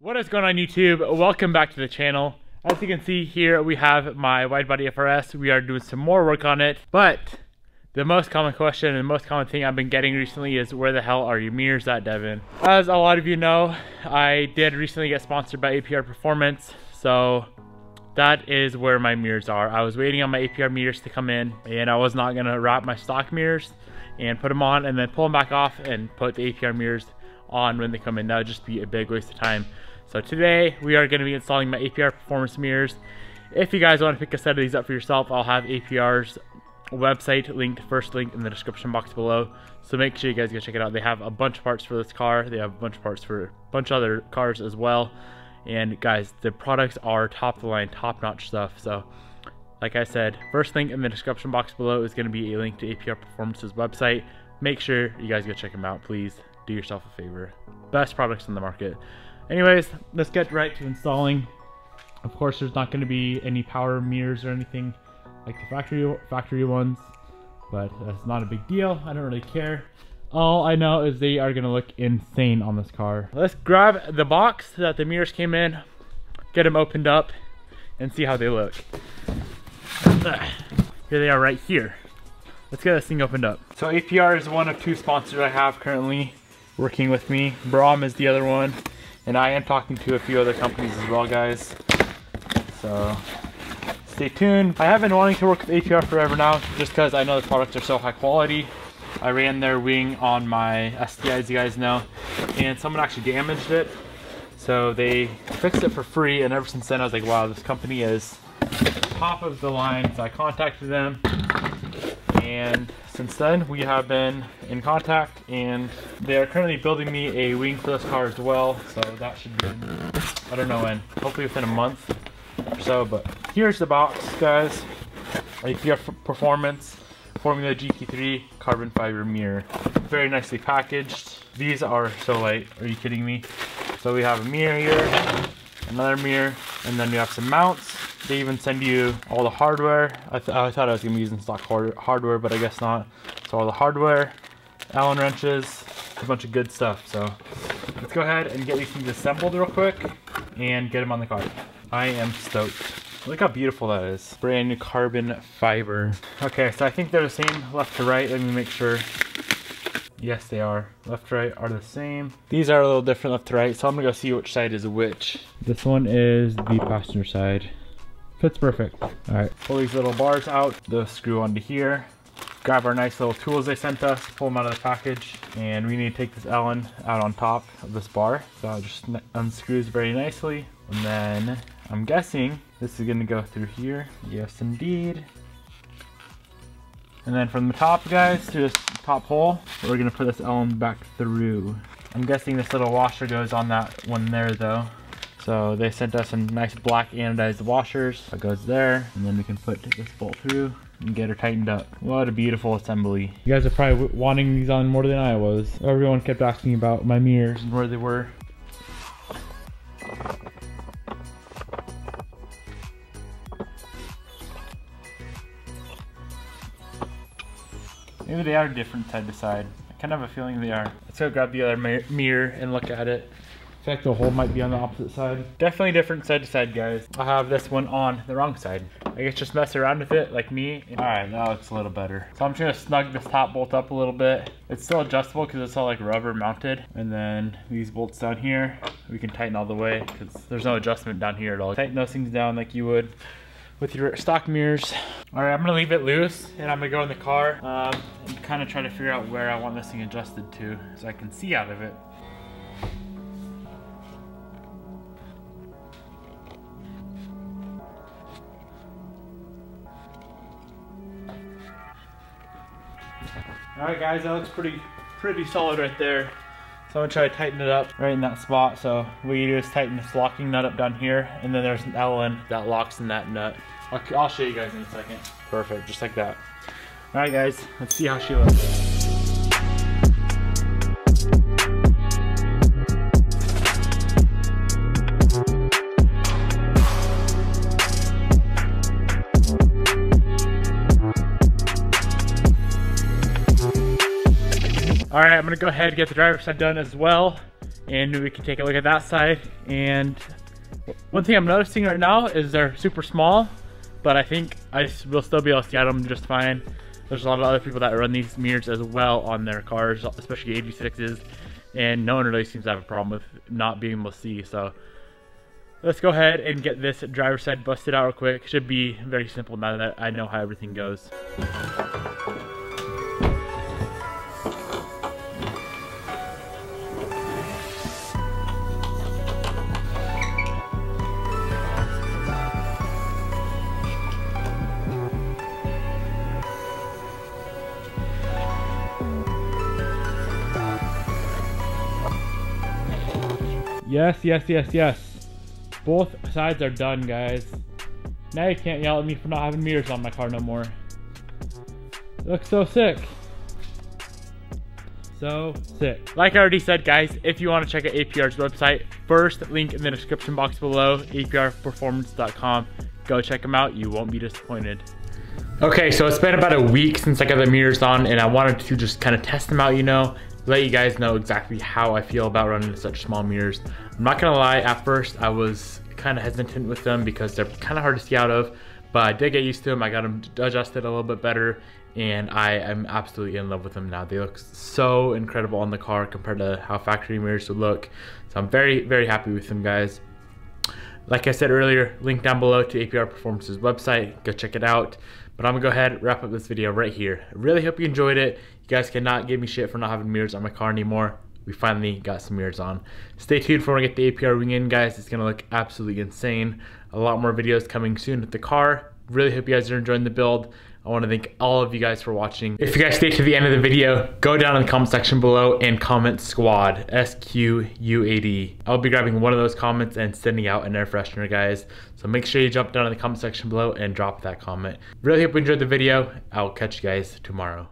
What is going on YouTube? Welcome back to the channel. As you can see here, we have my Widebody FRS. We are doing some more work on it, but the most common question and the most common thing I've been getting recently is where the hell are your mirrors at, Devin? As a lot of you know, I did recently get sponsored by APR Performance, so that is where my mirrors are. I was waiting on my APR mirrors to come in, and I was not gonna wrap my stock mirrors and put them on and then pull them back off and put the APR mirrors on when they come in. That would just be a big waste of time. So today we are going to be installing my APR Performance mirrors. If you guys want to pick a set of these up for yourself, I'll have APR's website linked, first link in the description box below. So make sure you guys go check it out. They have a bunch of parts for this car. They have a bunch of parts for a bunch of other cars as well. And guys, the products are top of the line, top notch stuff. So like I said, first link in the description box below is going to be a link to APR Performance's website. Make sure you guys go check them out. Please do yourself a favor. Best products on the market. Anyways, let's get right to installing. Of course, there's not going to be any power mirrors or anything like the factory ones, but that's not a big deal. I don't really care. All I know is they are going to look insane on this car. Let's grab the box that the mirrors came in, get them opened up, and see how they look. Here they are right here. Let's get this thing opened up. So APR is one of two sponsors I have currently working with me. Braum is the other one. And I am talking to a few other companies as well, guys. So stay tuned. I have been wanting to work with APR forever now, just because I know the products are so high quality. I ran their wing on my STI, as you guys know, and someone actually damaged it. So they fixed it for free, and ever since then I was like, wow, this company is top of the line. So I contacted them, and since then we have been in contact, and they are currently building me a wing for this car as well. So that should be, I don't know when, hopefully within a month or so. But here's the box, guys. APR Performance Formula GT3 carbon fiber mirror, very nicely packaged. These are so light, are you kidding me? So we have a mirror here, another mirror, and then we have some mounts. They even send you all the hardware. I thought I was going to be using stock hardware, but I guess not. So all the hardware, Allen wrenches, a bunch of good stuff. So let's go ahead and get these things assembled real quick and get them on the car. I am stoked. Look how beautiful that is. Brand new carbon fiber. Okay, so I think they're the same left to right. Let me make sure. Yes, they are. Left to right are the same. These are a little different left to right, so I'm gonna go see which side is which. This one is the passenger side. Fits perfect. All right, pull these little bars out, they'll screw onto here. Grab our nice little tools they sent us, pull them out of the package, and we need to take this Allen out on top of this bar. So it just unscrews very nicely. And then I'm guessing this is gonna go through here. Yes, indeed. And then from the top, guys, through this top hole, we're gonna put this Allen back through. I'm guessing this little washer goes on that one there though. So they sent us some nice black anodized washers. That goes there, and then we can put this bolt through and get her tightened up. What a beautiful assembly. You guys are probably wanting these on more than I was. Everyone kept asking about my mirrors and where they were. Maybe they are different side to side. I kind of have a feeling they are. Let's go grab the other mirror and look at it. In fact, the hole might be on the opposite side. Definitely different side to side, guys. I have this one on the wrong side. I guess just mess around with it like me. All right, that looks a little better. So I'm just gonna snug this top bolt up a little bit. It's still adjustable because it's all like rubber mounted. And then these bolts down here, we can tighten all the way because there's no adjustment down here at all. Tighten those things down like you would with your stock mirrors. All right, I'm gonna leave it loose and I'm gonna go in the car and kind of try to figure out where I want this thing adjusted to so I can see out of it. All right, guys, that looks pretty solid right there. So I'm gonna try to tighten it up right in that spot. So what you do is tighten this locking nut up down here, and then there's an Allen that locks in that nut. I'll show you guys in a second. Perfect, just like that. All right, guys, let's see how she looks. All right, I'm gonna go ahead and get the driver's side done as well. and we can take a look at that side. And one thing I'm noticing right now is they're super small, but I think I will still be able to see at them just fine. There's a lot of other people that run these mirrors as well on their cars, especially 86s, and no one really seems to have a problem with not being able to see. So let's go ahead and get this driver's side busted out real quick. Should be very simple now that I know how everything goes. Yes. Both sides are done, guys. Now you can't yell at me for not having mirrors on my car no more. It looks so sick. So sick. Like I already said, guys, if you want to check out APR's website, first link in the description box below, aprperformance.com. Go check them out. You won't be disappointed. Okay, so it's been about a week since I got the mirrors on, and I wanted to just kind of test them out, you know, let you guys know exactly how I feel about running such small mirrors. I'm not gonna lie, at first I was kind of hesitant with them because they're kind of hard to see out of, but I did get used to them. I got them adjusted a little bit better, and I am absolutely in love with them now. They look so incredible on the car compared to how factory mirrors would look. So I'm very, very happy with them, guys. Like I said earlier, link down below to APR Performance's website. Go check it out. But I'm gonna go ahead and wrap up this video right here. I really hope you enjoyed it. You guys cannot give me shit for not having mirrors on my car anymore. We finally got some mirrors on. Stay tuned for when I get the APR wing in, guys. It's gonna look absolutely insane. A lot more videos coming soon with the car. Really hope you guys are enjoying the build. I want to thank all of you guys for watching. If you guys stay to the end of the video, go down in the comment section below and comment SQUAD, SQUAD. I'll be grabbing one of those comments and sending out an air freshener, guys. So make sure you jump down in the comment section below and drop that comment. Really hope you enjoyed the video. I'll catch you guys tomorrow.